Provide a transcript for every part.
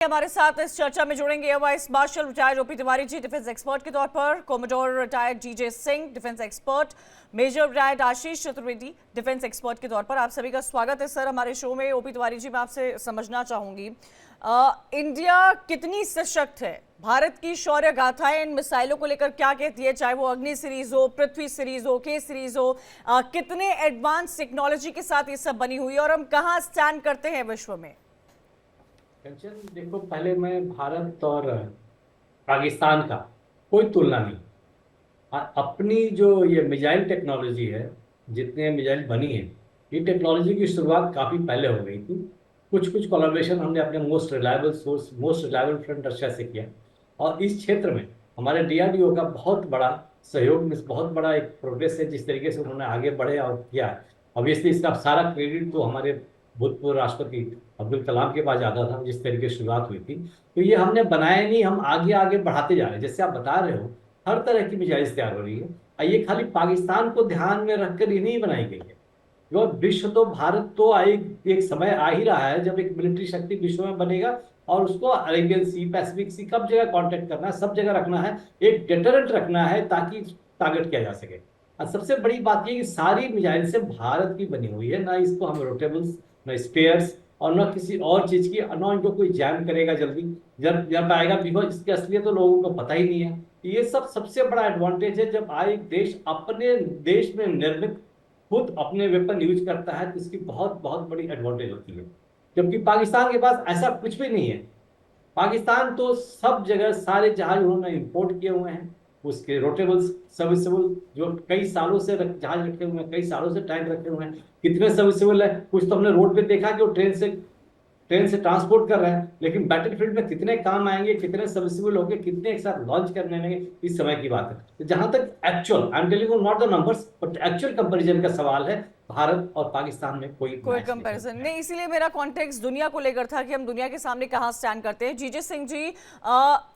हमारे साथ इस चर्चा में जुड़ेंगे air vice marshal retired OP Tiwari ji defence expert के तौर पर, commodore retired GJ Singh defence expert, major retired Ashish Chaturvedi defence expert के तौर पर। आप सभी का स्वागत है सर हमारे शो में। ओपी तिवारी जी, मैं आपसे समझना चाहूंगी इंडिया कितनी सशक्त है, भारत की शौर्य गाथाएं इन मिसाइलों को लेकर क्या कहती है, चाहे वो अग्नि सीरीज हो, पृथ्वी सीरीज हो, के सीरीज हो, कितने एडवांस टेक्नोलॉजी के साथ ये सब बनी हुई है और हम कहाँ स्टैंड करते हैं विश्व में? कंचन, देखो, पहले मैं भारत और पाकिस्तान का कोई तुलना नहीं। अपनी जो ये मिसाइल टेक्नोलॉजी है, जितने मिसाइल बनी है, ये टेक्नोलॉजी की शुरुआत काफ़ी पहले हो गई थी। कुछ कुछ कोलैबोरेशन हमने अपने most reliable source, most reliable friend Russia से किया। और इस क्षेत्र में हमारे डीआरडीओ का बहुत बड़ा सहयोग, बहुत बड़ा एक प्रोग्रेस है। जिस तरीके से उन्होंने आगे बढ़े और किया है, ऑब्वियसली इसका सारा क्रेडिट तो हमारे भूतपूर्व राष्ट्रपति अब्दुल कलाम के पास जाता था। जिस तरीके से शुरुआत हुई थी, तो ये हमने बनाया नहीं, हम आगे आगे बढ़ाते जा रहे हैं। जैसे आप बता रहे हो, हर तरह की मिसाइल्स तैयार हो रही है। और ये खाली पाकिस्तान को ध्यान में रखकर ये नहीं बनाई गई है। जो विश्व तो, भारत तो एक समय आ ही रहा है जब एक मिलिट्री शक्ति विश्व में बनेगा और उसको अरेबियन सी, पैसिफिक सी, कब जगह कांटेक्ट करना है, सब जगह रखना है, एक डेटरेंट रखना है ताकि टारगेट किया जा सके। और सबसे बड़ी बात ये कि सारी मिसाइल से भारत की बनी हुई है, ना इसको हम रोटेबल्स, ना स्पेयर्स, और ना किसी और चीज की, ना इनको कोई जैम करेगा जल्दी जब जब आएगा, बिकॉज इसकी असलियत तो लोगों को पता ही नहीं है। ये सब सबसे बड़ा एडवांटेज है जब आए देश अपने देश में निर्मित खुद अपने वेपन यूज करता है, तो इसकी बहुत बहुत बड़ी एडवांटेज होती है। जबकि पाकिस्तान के पास ऐसा कुछ भी नहीं है। पाकिस्तान तो सब जगह सारे जहाज उन्होंने इंपोर्ट किए हुए हैं, उसके रोटेबल्स, सर्विसेबल, जो कई सालों से जहाज रखे हुए हैं, कई सालों से टैंक रखे हुए हैं। कितने सर्विसेबल है, कुछ तो हमने रोड पे देखा कि वो ट्रेन से ट्रांसपोर्ट कर रहे हैं, लेकिन बैटलफील्ड में कितने काम आएंगे, कितने सर्विसेबल होंगे, कितने एक साथ लॉन्च करने आएंगे, इस समय की बात है। तो जहां तक actual, I am telling you not the numbers, but actual comparison का सवाल है, भारत और पाकिस्तान में कोई कंपैरिजन नहीं। इसीलिए मेरा कॉन्टेक्स्ट दुनिया को लेकर था कि हम दुनिया के सामने कहां स्टैंड करते हैं। जीजे सिंह जी,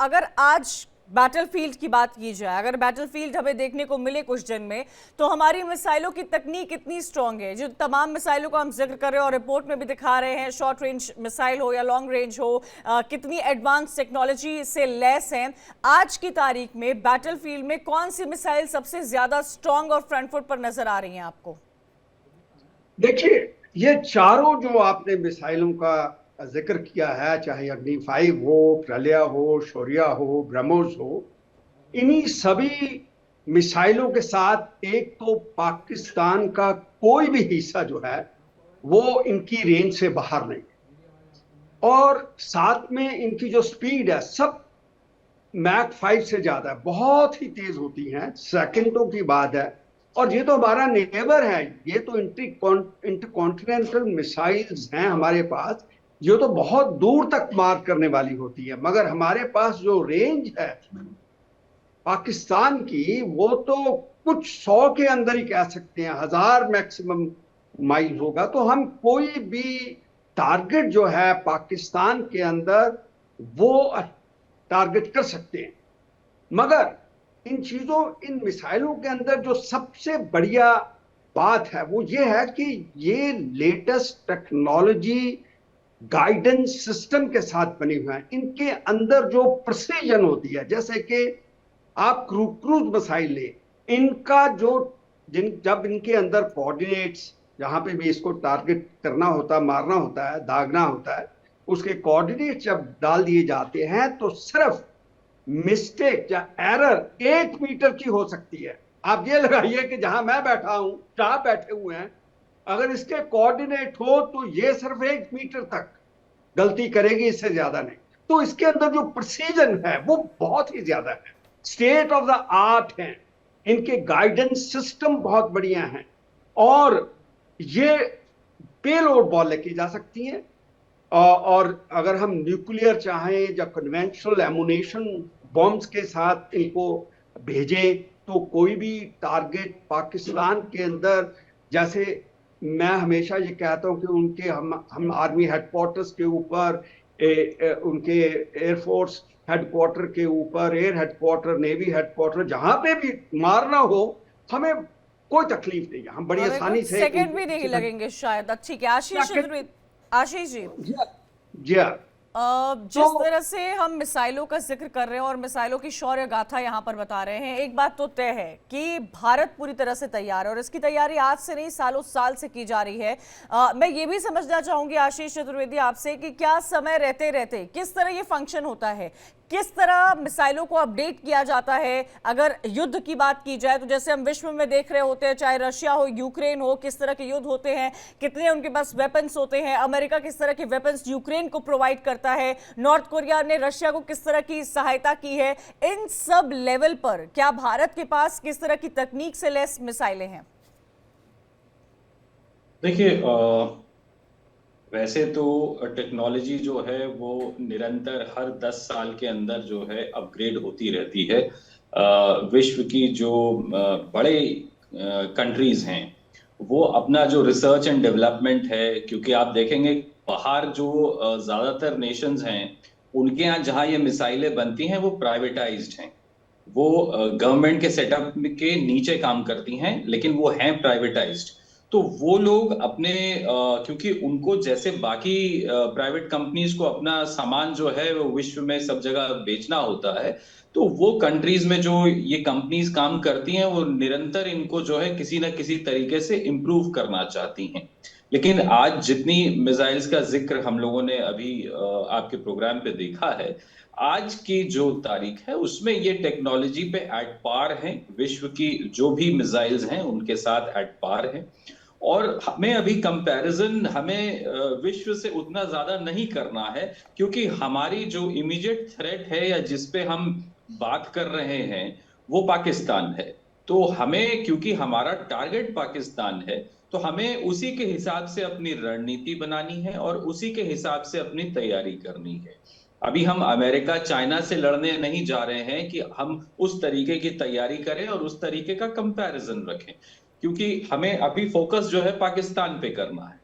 अगर आज बैटलफील्ड की बात की जाए, अगर बैटलफील्ड हमें देखने को मिले कुछ दिन में, तो हमारी मिसाइलों की तकनीक इतनी स्ट्रांग है। जो तमाम मिसाइलों का हम जिक्र कर रहे हैं और रिपोर्ट में भी दिखा रहे हैं, शॉर्ट रेंज मिसाइल हो या लॉन्ग रेंज हो, कितनी एडवांस टेक्नोलॉजी से लैस हैं। आज की तारीख में बैटलफील्ड में कौन सी मिसाइल सबसे ज्यादा स्ट्रांग और फ्रंट फुट पर नजर आ रही है आपको? देखिए, ये चारों जो आपने मिसाइलों का जिक्र किया है, चाहे अग्नि 5 हो, प्रलया हो, शौर्य हो, ब्रह्मोस हो, इन्हीं सभी मिसाइलों के साथ एक तो पाकिस्तान का कोई भी हिस्सा जो है वो इनकी रेंज से बाहर नहीं, और साथ में इनकी जो स्पीड है सब मैक 5 से ज्यादा है, बहुत ही तेज होती हैं, सेकंडों की बात है। और ये तो हमारा नेबर है, ये तो इंटरकॉन्टिनेंटल मिसाइल्स हैं हमारे पास, ये तो बहुत दूर तक मार करने वाली होती है। मगर हमारे पास जो रेंज है पाकिस्तान की, वो तो कुछ 100 के अंदर ही कह सकते हैं, 1000 मैक्सिमम माइल होगा। तो हम कोई भी टारगेट जो है पाकिस्तान के अंदर वो टारगेट कर सकते हैं। मगर इन मिसाइलों के अंदर जो सबसे बढ़िया बात है वो ये है कि ये लेटेस्ट टेक्नोलॉजी गाइडेंस सिस्टम के साथ बनी हुई है। इनके अंदर जो प्रिसीजन होती है, जैसे कि आप क्रूज मिसाइल ले, इनका जब इनके अंदर कोऑर्डिनेट्स, जहां पे भी इसको टारगेट करना होता है, मारना होता है, दागना होता है, उसके कोऑर्डिनेट जब डाल दिए जाते हैं तो सिर्फ मिस्टेक या एरर 1 मीटर की हो सकती है। आप ये लगाइए कि जहां मैं बैठा हूं, आप बैठे हुए हैं, अगर इसके कोऑर्डिनेट हो तो ये सिर्फ 1 मीटर तक गलती करेगी, इससे ज्यादा नहीं। तो इसके अंदर जो प्रिसीजन है वो बहुत ही ज्यादा है, स्टेट ऑफ द आर्ट है, इनके गाइडेंस सिस्टम बहुत बढ़िया हैं, और ये पेलोड बॉल लेके जा सकती हैं। और अगर हम न्यूक्लियर चाहें या कन्वेंशनल एमुनेशन बॉम्ब्स के साथ इनको भेजें, तो कोई भी टारगेट पाकिस्तान के अंदर, जैसे मैं हमेशा ये कहता हूं कि हम आर्मी हेडक्वार्टर्स के ऊपर, उनके एयरफोर्स हेडक्वार्टर के ऊपर, एयर हेडक्वार्टर, नेवी हेडक्वार्टर, जहां पे भी मारना हो, हमें कोई तकलीफ नहीं है, हम बड़ी आसानी से, सेकंड भी नहीं लगेंगे शायद। ठीक है, आशीष जी। जी, जिस तरह से हम मिसाइलों का जिक्र कर रहे हैं और मिसाइलों की शौर्य गाथा यहाँ पर बता रहे हैं, एक बात तो तय है कि भारत पूरी तरह से तैयार है और इसकी तैयारी आज से नहीं सालों साल से की जा रही है। मैं ये भी समझना चाहूंगी आशीष चतुर्वेदी आपसे कि क्या समय रहते रहते किस तरह ये फंक्शन होता है, किस तरह मिसाइलों को अपडेट किया जाता है। अगर युद्ध की बात की जाए तो जैसे हम विश्व में देख रहे होते हैं, चाहे रशिया हो, यूक्रेन हो, किस तरह के युद्ध होते हैं, कितने उनके पास वेपन्स होते हैं, अमेरिका किस तरह के वेपन्स यूक्रेन को प्रोवाइड करता है, नॉर्थ कोरिया ने रशिया को किस तरह की सहायता की है, इन सब लेवल पर क्या भारत के पास किस तरह की तकनीक से लैस मिसाइलें हैं? देखिए, वैसे तो टेक्नोलॉजी जो है वो निरंतर हर 10 साल के अंदर जो है अपग्रेड होती रहती है। विश्व की जो बड़े कंट्रीज हैं वो अपना जो रिसर्च एंड डेवलपमेंट है, क्योंकि आप देखेंगे बाहर जो ज्यादातर नेशंस हैं उनके यहाँ जहाँ ये मिसाइलें बनती हैं वो प्राइवेटाइज्ड हैं, वो गवर्नमेंट के सेटअप के नीचे काम करती हैं, लेकिन वो हैं प्राइवेटाइज्ड। तो वो लोग अपने क्योंकि उनको जैसे बाकी प्राइवेट कंपनीज को अपना सामान जो है वो विश्व में सब जगह बेचना होता है, तो वो कंट्रीज में जो ये कंपनीज काम करती हैं वो निरंतर इनको जो है किसी ना किसी तरीके से इम्प्रूव करना चाहती हैं। लेकिन आज जितनी मिसाइल्स का जिक्र हम लोगों ने अभी आपके प्रोग्राम पे देखा है, आज की जो तारीख है उसमें ये टेक्नोलॉजी पे एट पार है, विश्व की जो भी मिसाइल्स हैं उनके साथ एट पार है। और हमें अभी कंपैरिजन हमें विश्व से उतना ज्यादा नहीं करना है, क्योंकि हमारी जो इमीडिएट थ्रेट है या जिस पे हम बात कर रहे हैं वो पाकिस्तान है। तो हमें, क्योंकि हमारा टारगेट पाकिस्तान है, तो हमें उसी के हिसाब से अपनी रणनीति बनानी है और उसी के हिसाब से अपनी तैयारी करनी है। अभी हम अमेरिका चाइना से लड़ने नहीं जा रहे हैं कि हम उस तरीके की तैयारी करें और उस तरीके का कंपैरिजन रखें, क्योंकि हमें अभी फोकस जो है पाकिस्तान पे करना है।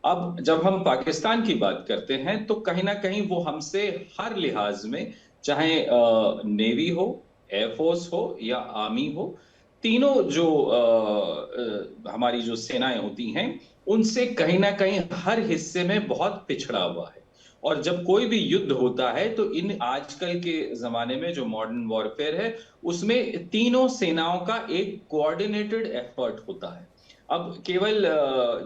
अब जब हम पाकिस्तान की बात करते हैं तो कहीं ना कहीं वो हमसे हर लिहाज में, चाहे नेवी हो, एयरफोर्स हो या आर्मी हो, तीनों जो हमारी जो सेनाएं होती हैं उनसे कहीं ना कहीं हर हिस्से में बहुत पिछड़ा हुआ है। और जब कोई भी युद्ध होता है तो इन आजकल के जमाने में जो मॉडर्न वॉरफेयर है उसमें तीनों सेनाओं का एक कोऑर्डिनेटेड एफर्ट होता है। अब केवल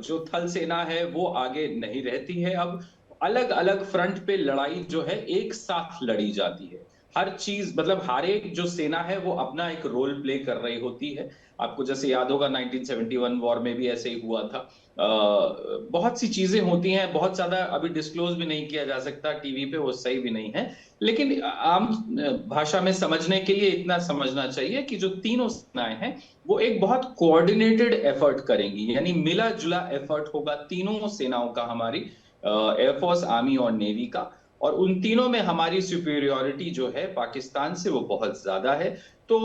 जो थल सेना है वो आगे नहीं रहती है, अब अलग अलग फ्रंट पे लड़ाई जो है एक साथ लड़ी जाती है। हर चीज, मतलब हर एक जो सेना है वो अपना एक रोल प्ले कर रही होती है। आपको जैसे याद होगा 1971 वॉर में भी ऐसे ही हुआ था। बहुत सी चीजें होती हैं, बहुत ज्यादा अभी डिस्क्लोज भी नहीं किया जा सकता टीवी पे, वो सही भी नहीं है, लेकिन आम भाषा में समझने के लिए इतना समझना चाहिए कि जो तीनों सेनाएं हैं वो एक बहुत कोऑर्डिनेटेड एफर्ट करेंगी, यानी मिला जुला एफर्ट होगा तीनों सेनाओं का, हमारी एयरफोर्स, आर्मी और नेवी का। और उन तीनों में हमारी सुपीरियरिटी जो है पाकिस्तान से वो बहुत ज्यादा है। तो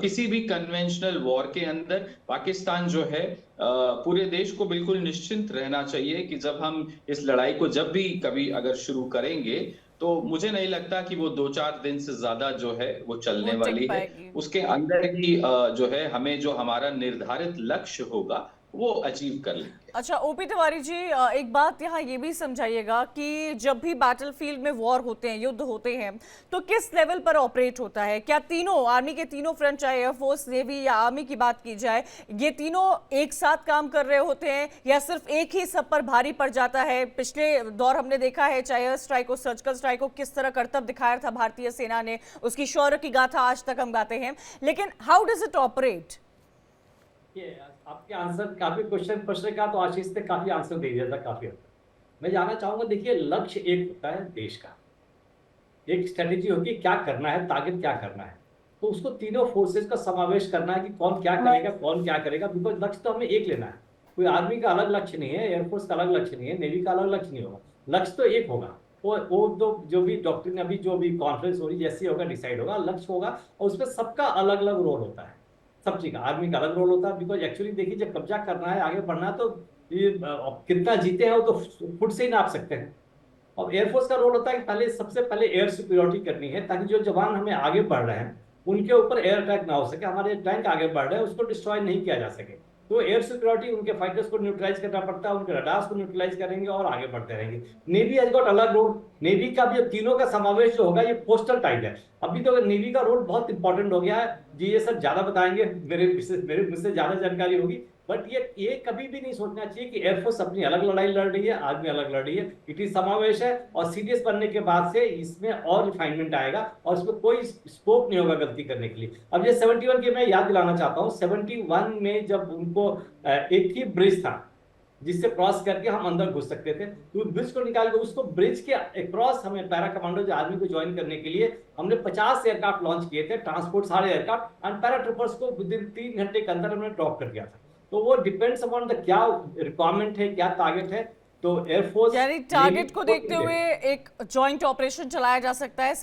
किसी भी कन्वेंशनल वॉर के अंदर पाकिस्तान जो है, पूरे देश को बिल्कुल निश्चिंत रहना चाहिए कि जब हम इस लड़ाई को जब भी कभी अगर शुरू करेंगे तो मुझे नहीं लगता कि वो 2-4 दिन से ज्यादा जो है वो चलने वाली है। उसके अंदर ही जो है हमें जो हमारा निर्धारित लक्ष्य होगा वो अचीव कर लेंगे। अच्छा ओपी तिवारी जी, एक बात यहाँ ये भी समझाइएगा कि जब भी बैटलफील्ड में वॉर होते हैं, युद्ध होते हैं, तो किस लेवल पर ऑपरेट होता है? क्या तीनों आर्मी के तीनों फ्रंट, चाहे एयरफोर्स, नेवी या आर्मी की बात की जाए, ये तीनों एक साथ काम कर रहे होते हैं या सिर्फ एक ही सब पर भारी पड़ जाता है? पिछले दौर हमने देखा है, चाहे एयर स्ट्राइक हो, सर्जिकल स्ट्राइक हो, किस तरह करतब दिखाया था भारतीय सेना ने, उसकी शौर्य की गाथा आज तक हम गाते हैं, लेकिन हाउ डज इट ऑपरेट? ये आपके आंसर काफी प्रश्न का तो आशीष ने काफी आंसर दे दिया था काफी हद तक। मैं जानना चाहूंगा, देखिए लक्ष्य एक होता है देश का, एक स्ट्रेटेजी होती है क्या करना है, टारगेट क्या करना है, तो उसको तीनों फोर्सेस का समावेश करना है कि कौन क्या करेगा, कौन क्या करेगा। बिकॉज लक्ष्य तो हमें एक लेना है, कोई आर्मी का अलग लक्ष्य नहीं है, एयरफोर्स का अलग लक्ष्य नहीं है, नेवी का अलग लक्ष्य नहीं होगा, लक्ष्य तो एक होगा। वो जो भी डॉक्ट्रिन अभी जो भी कॉन्फ्रेंस हो रही जैसे होगा डिसाइड होगा, लक्ष्य होगा और उसमें सबका अलग अलग रोल होता है। सब चीज का आर्मी का अलग रोल होता है, बिकॉज एक्चुअली देखिए जब कब्जा करना है, आगे बढ़ना है, तो ये कितना जीते हैं वो तो फुट से ही नाप सकते हैं। और एयरफोर्स का रोल होता है कि पहले सबसे पहले एयर सिक्योरिटी करनी है, ताकि जो जवान हमें आगे बढ़ रहे हैं उनके ऊपर एयर अटैक ना हो सके, हमारे टैंक आगे बढ़ रहे हैं उसको डिस्ट्रॉय नहीं किया जा सके। तो एयर सिक्योरिटी उनके फाइटर्स को न्यूट्रलाइज करना पड़ता है, उनके रडार्स को न्यूट्रलाइज करेंगे और आगे बढ़ते रहेंगे। नेवी हैज गॉट अलग रोल। नेवी का भी तीनों का समावेश जो होगा ये पोस्टल टाइप है। अभी तो नेवी का रोल बहुत इंपॉर्टेंट हो गया है जी, ये सब ज्यादा बताएंगे, मेरे मुझसे ज्यादा जानकारी होगी। बट ये कभी भी नहीं सोचना चाहिए कि एयरफोर्स अपनी अलग लड़ाई लड़ रही है, आर्मी अलग लड़ रही है। इट इज समावेश है और सीडीएस बनने के बाद से इसमें और रिफाइनमेंट आएगा और इसमें कोई स्कोप नहीं होगा गलती करने के लिए। अब ये 71 की मैं याद दिलाना चाहता हूँ, 71 में जब उनको एक ही ब्रिज था जिससे क्रॉस करके हम अंदर घुस सकते थे, तो ब्रिज को निकाल के उसको ब्रिज के क्रॉस हमें पैरा कमांडो जो आर्मी को ज्वाइन करने के लिए हमने 50 एयरक्राफ्ट लॉन्च किए थे, ट्रांसपोर्ट सारे एयरक्राफ्ट, एंड पैरा ट्रूपर्स को विद इन 3 घंटे के अंदर हमने ड्रॉप कर दिया था। तो वो डिपेंड्स अपॉन द क्या रिक्वायरमेंट है, क्या टारगेट है। तो एयरफोर्स यानी टारगेट को देखते हुए एक जॉइंट ऑपरेशन चलाया जा सकता है।